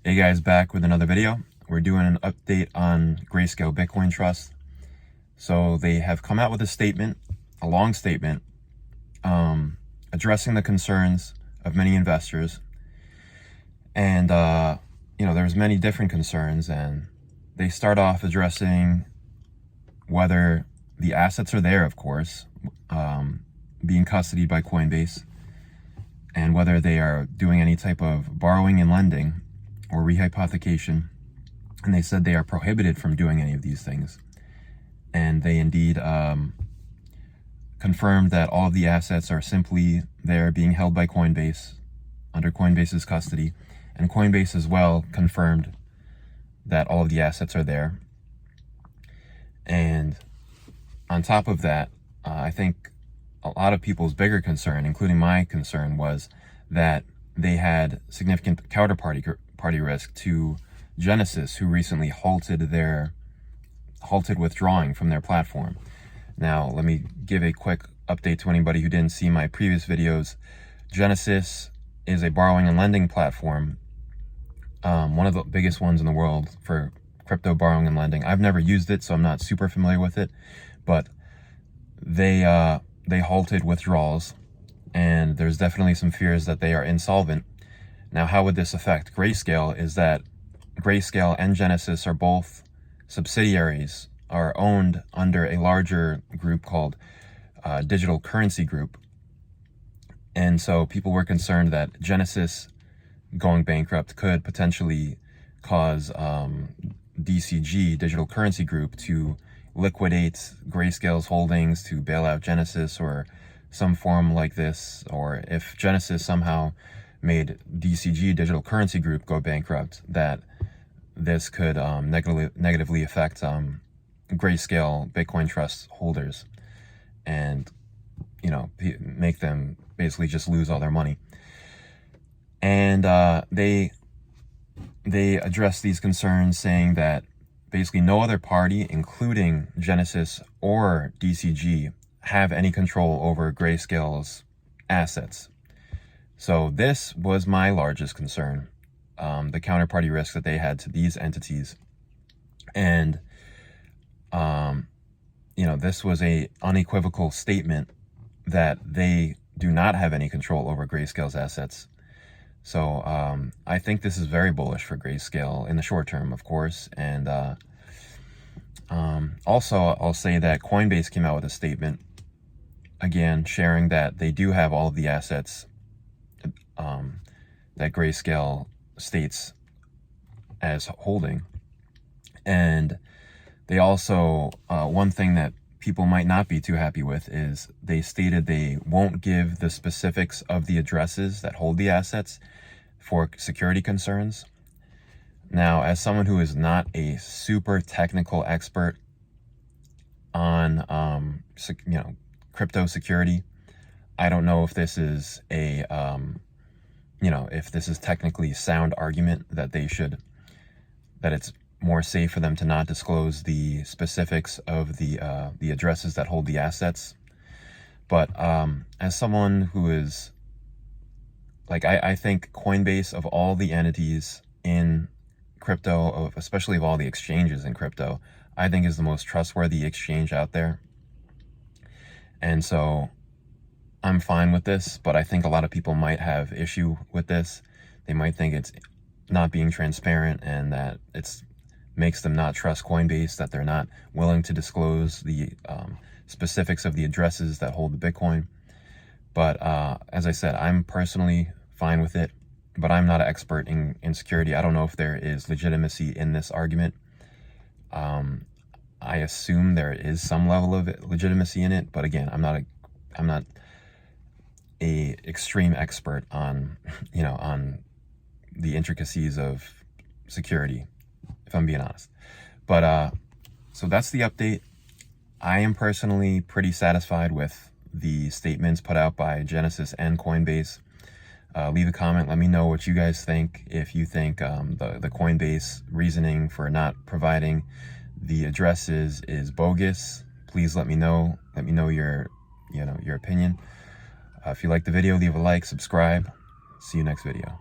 Hey guys, back with another video. We're doing an update on Grayscale Bitcoin Trust. So they have come out with a statement, a long statement, addressing the concerns of many investors. And, there's many different concerns, and they start off addressing whether the assets are there, of course, being custodied by Coinbase, and whether they are doing any type of borrowing and lending or rehypothecation. And they said they are prohibited from doing any of these things. And they indeed confirmed that all of the assets are simply there being held by Coinbase under Coinbase's custody. And Coinbase as well confirmed that all of the assets are there. And on top of that, I think a lot of people's bigger concern, including my concern, was that they had significant counterparty risk to Genesis, who recently halted withdrawing from their platform. Now, let me give a quick update to anybody who didn't see my previous videos. Genesis is a borrowing and lending platform, one of the biggest ones in the world for crypto borrowing and lending. I've never used it, so I'm not super familiar with it, but they halted withdrawals, and there's definitely some fears that they are insolvent. Now, how would this affect Grayscale is that Grayscale and Genesis are both subsidiaries, are owned under a larger group called Digital Currency Group. And so people were concerned that Genesis going bankrupt could potentially cause DCG, Digital Currency Group, to liquidate Grayscale's holdings, to bail out Genesis or some form like this. Or if Genesis somehow made DCG, Digital Currency Group, go bankrupt, that this could negatively affect Grayscale Bitcoin Trust holders, and make them basically just lose all their money. And they address these concerns, saying that basically no other party, including Genesis or DCG, have any control over Grayscale's assets. So this was my largest concern, the counterparty risk that they had to these entities. And, this was a unequivocal statement that they do not have any control over Grayscale's assets. So I think this is very bullish for Grayscale in the short term, of course. And also, I'll say that Coinbase came out with a statement, again, sharing that they do have all of the assets that Grayscale states as holding. And they also, one thing that people might not be too happy with is they stated they won't give the specifics of the addresses that hold the assets for security concerns. Now, as someone who is not a super technical expert on crypto security, I don't know if this is a if this is technically sound argument that it's more safe for them to not disclose the specifics of the addresses that hold the assets. But as someone who is I think Coinbase, of all the entities in crypto, especially of all the exchanges in crypto, I think is the most trustworthy exchange out there. And so I'm fine with this, but I think a lot of people might have issue with this. They might think it's not being transparent and that it's makes them not trust Coinbase, that they're not willing to disclose the specifics of the addresses that hold the Bitcoin. But as I said, I'm personally fine with it, but I'm not an expert in security. I don't know if there is legitimacy in this argument. I assume there is some level of legitimacy in it, but again, I'm not a extreme expert on on the intricacies of security, if I'm being honest. But so that's the update. I am personally pretty satisfied with the statements put out by Genesis and Coinbase. Leave a comment. Let me know what you guys think. If you think the Coinbase reasoning for not providing the addresses is bogus, please let me know. Let me know your opinion. If you like the video, leave a like, subscribe. See you next video.